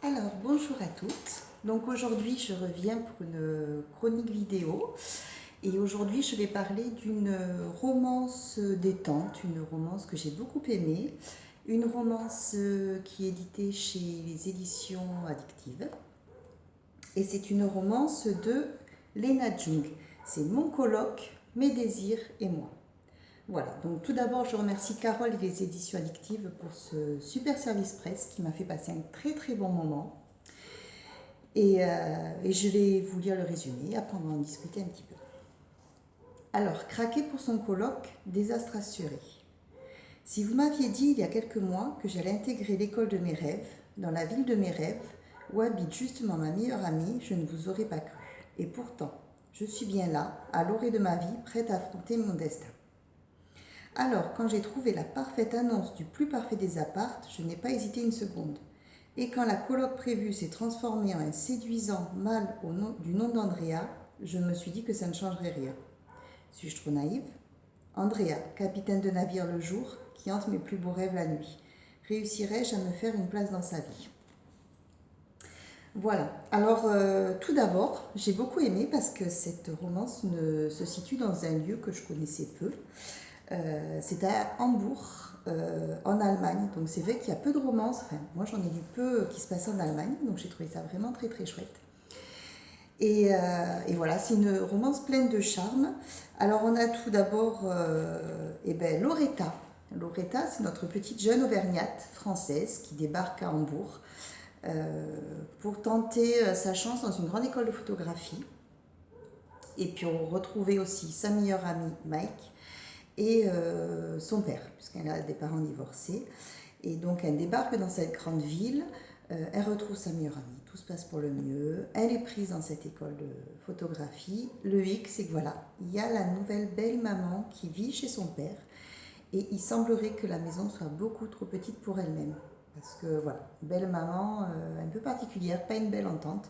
Alors, bonjour à toutes. Donc aujourd'hui, je reviens pour une chronique vidéo. Et aujourd'hui, je vais parler d'une romance détente, une romance que j'ai beaucoup aimée. Une romance qui est éditée chez les éditions Addictives. Et c'est une romance de Lena Jung. C'est Mon coloc, mes désirs et moi. Voilà, donc tout d'abord, je remercie Carole et les éditions Addictives pour ce super service presse qui m'a fait passer un très très bon moment. Et je vais vous lire le résumé, après on va en discuter un petit peu. Alors, craquer pour son colloque, désastre assuré. Si vous m'aviez dit il y a quelques mois que j'allais intégrer l'école de mes rêves, dans la ville de mes rêves, où habite justement ma meilleure amie, je ne vous aurais pas cru. Et pourtant, je suis bien là, à l'orée de ma vie, prête à affronter mon destin. Alors, quand j'ai trouvé la parfaite annonce du plus parfait des appartes, je n'ai pas hésité une seconde. Et quand la colloque prévue s'est transformée en un séduisant mâle du nom d'Andrea, je me suis dit que ça ne changerait rien. Suis-je trop naïve? Andrea, capitaine de navire le jour, qui hante mes plus beaux rêves la nuit. Réussirai-je à me faire une place dans sa vie? Voilà. Alors, tout d'abord, j'ai beaucoup aimé parce que cette romance se situe dans un lieu que je connaissais peu. C'est à Hambourg, en Allemagne. Donc c'est vrai qu'il y a peu de romances. Enfin, moi j'en ai lu peu qui se passent en Allemagne, donc j'ai trouvé ça vraiment très très chouette. Et voilà, c'est une romance pleine de charme. Alors on a tout d'abord Loretta. Loretta, c'est notre petite jeune auvergnate française qui débarque à Hambourg pour tenter sa chance dans une grande école de photographie. Et puis on retrouvait aussi sa meilleure amie Mike et son père, puisqu'elle a des parents divorcés. Et donc elle débarque dans cette grande ville, elle retrouve sa meilleure amie, tout se passe pour le mieux, elle est prise dans cette école de photographie. Le hic, c'est que voilà, il y a la nouvelle belle maman qui vit chez son père, et il semblerait que la maison soit beaucoup trop petite pour elle-même. Parce que voilà, belle maman un peu particulière, pas une belle entente.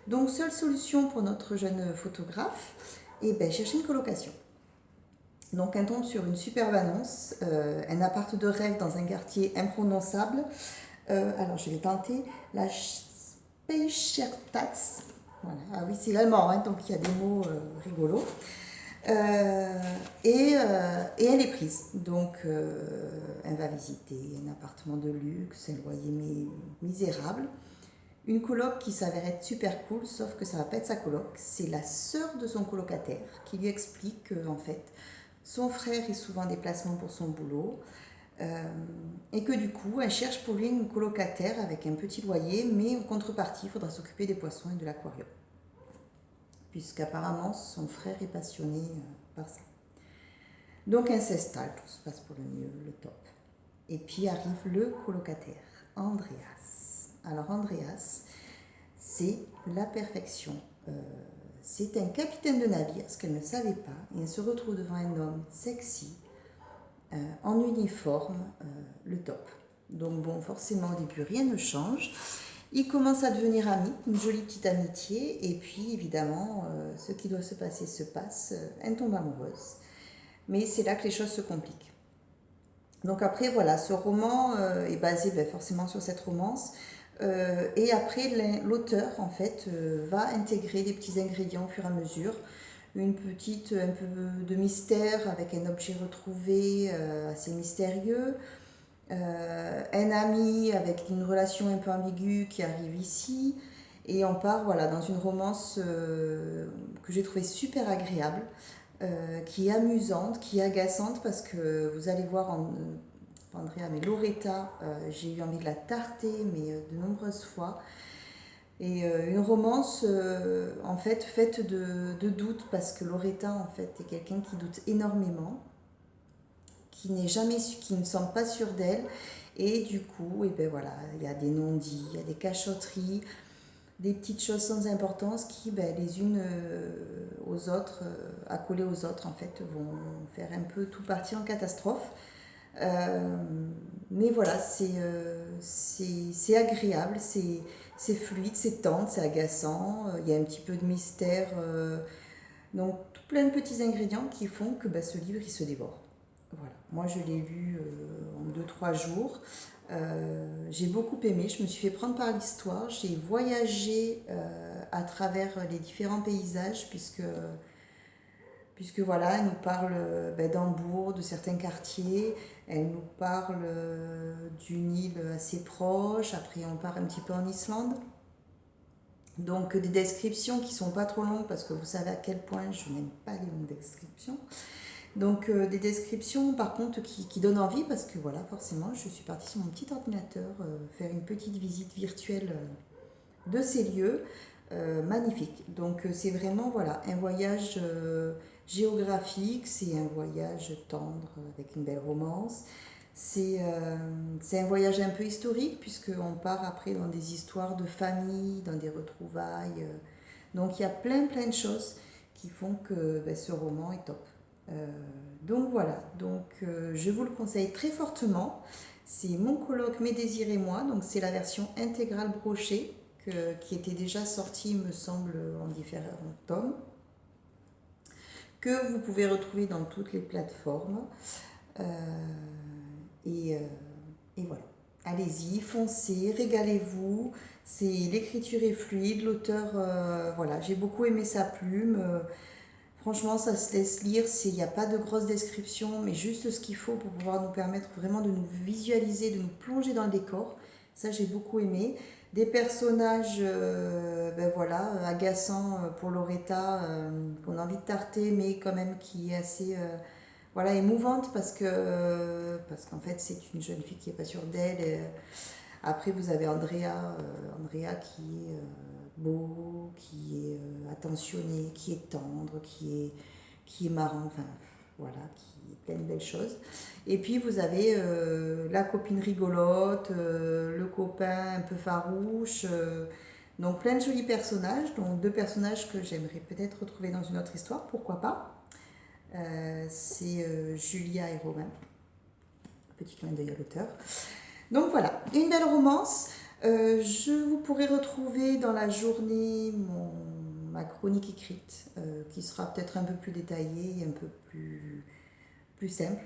Donc seule solution pour notre jeune photographe, chercher une colocation. Donc elle tombe sur une superbe annonce, un appart de rêve dans un quartier imprononçable. Alors je vais tenter la Speichertatz. Voilà. Ah oui, c'est allemand, hein, donc il y a des mots rigolos. Et elle est prise. Donc elle va visiter un appartement de luxe, un loyer misérable. Une coloc qui s'avère être super cool, sauf que ça va pas être sa coloc. C'est la sœur de son colocataire qui lui explique que, en fait, son frère est souvent en déplacement pour son boulot et que du coup, elle cherche pour lui une colocataire avec un petit loyer, mais en contrepartie, il faudra s'occuper des poissons et de l'aquarium. Puisqu'apparemment, son frère est passionné par ça. Donc, elle s'installe, tout se passe pour le mieux, le top. Et puis arrive le colocataire, Andreas. Alors, Andreas, c'est la perfection. C'est un capitaine de navire, ce qu'elle ne savait pas, et elle se retrouve devant un homme sexy, en uniforme, le top. Donc bon, forcément au début rien ne change. Ils commencent à devenir amis, une jolie petite amitié, et puis évidemment, ce qui doit se passer se passe, elle tombe amoureuse. Mais c'est là que les choses se compliquent. Donc après, voilà, ce roman est basé forcément sur cette romance. Et après, l'auteur, en fait, va intégrer des petits ingrédients au fur et à mesure. Un peu de mystère avec un objet retrouvé assez mystérieux. Un ami avec une relation un peu ambiguë qui arrive ici. Et on part voilà, dans une romance que j'ai trouvée super agréable, qui est amusante, qui est agaçante parce que vous allez voir pas Andrea, mais Loretta, j'ai eu envie de la tarter, mais de nombreuses fois. Et une romance en fait faite de doutes parce que Loretta en fait est quelqu'un qui doute énormément, qui ne semble pas sûre d'elle, et du coup voilà, il y a des non-dits, il y a des cachotteries, des petites choses sans importance qui les unes aux autres, accolées aux autres en fait, vont faire un peu tout partir en catastrophe. Mais voilà, c'est agréable, c'est fluide, c'est tendre, c'est agaçant, il y a un petit peu de mystère. Donc tout plein de petits ingrédients qui font que ce livre il se dévore. Voilà. Moi je l'ai lu en 2-3 jours. J'ai beaucoup aimé, je me suis fait prendre par l'histoire, j'ai voyagé à travers les différents paysages puisque voilà, elle nous parle d'Hambourg, de certains quartiers, elle nous parle d'une île assez proche, après on part un petit peu en Islande. Donc des descriptions qui sont pas trop longues parce que vous savez à quel point je n'aime pas les longues descriptions. Donc des descriptions par contre qui donnent envie parce que voilà, forcément, je suis partie sur mon petit ordinateur faire une petite visite virtuelle de ces lieux magnifiques. Donc c'est vraiment voilà, un voyage géographique, c'est un voyage tendre avec une belle romance. C'est un voyage un peu historique puisqu'on part après dans des histoires de famille, dans des retrouvailles. Donc il y a plein de choses qui font que ce roman est top. Euh, donc voilà, je vous le conseille très fortement. C'est Mon colloque, Mes désirs et moi, donc c'est la version intégrale brochée qui était déjà sortie, il me semble, en différents tomes, que vous pouvez retrouver dans toutes les plateformes. Euh, et, euh, et voilà. Allez-y, foncez, régalez-vous. L'écriture est fluide, l'auteur, voilà, j'ai beaucoup aimé sa plume. Franchement, ça se laisse lire, il n'y a pas de grosses descriptions, mais juste ce qu'il faut pour pouvoir nous permettre vraiment de nous visualiser, de nous plonger dans le décor. Ça, j'ai beaucoup aimé. Des personnages, voilà, agaçants pour Loretta, qu'on a envie de tarter, mais quand même qui est assez, voilà, émouvante parce qu'en fait, c'est une jeune fille qui n'est pas sûre d'elle. Après, vous avez Andrea qui est beau, qui est attentionné, qui est tendre, qui est marrant, enfin voilà, qui est plein de belles choses. Et puis vous avez la copine rigolote, le copain un peu farouche, donc plein de jolis personnages, dont deux personnages que j'aimerais peut-être retrouver dans une autre histoire, pourquoi pas. C'est Julia et Romain, petit clin d'œil à l'auteur. Donc voilà, une belle romance. Je vous pourrai retrouver dans la journée ma chronique écrite, qui sera peut-être un peu plus détaillée et un peu plus simple.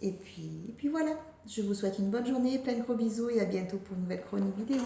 Et puis voilà, je vous souhaite une bonne journée, plein de gros bisous et à bientôt pour une nouvelle chronique vidéo.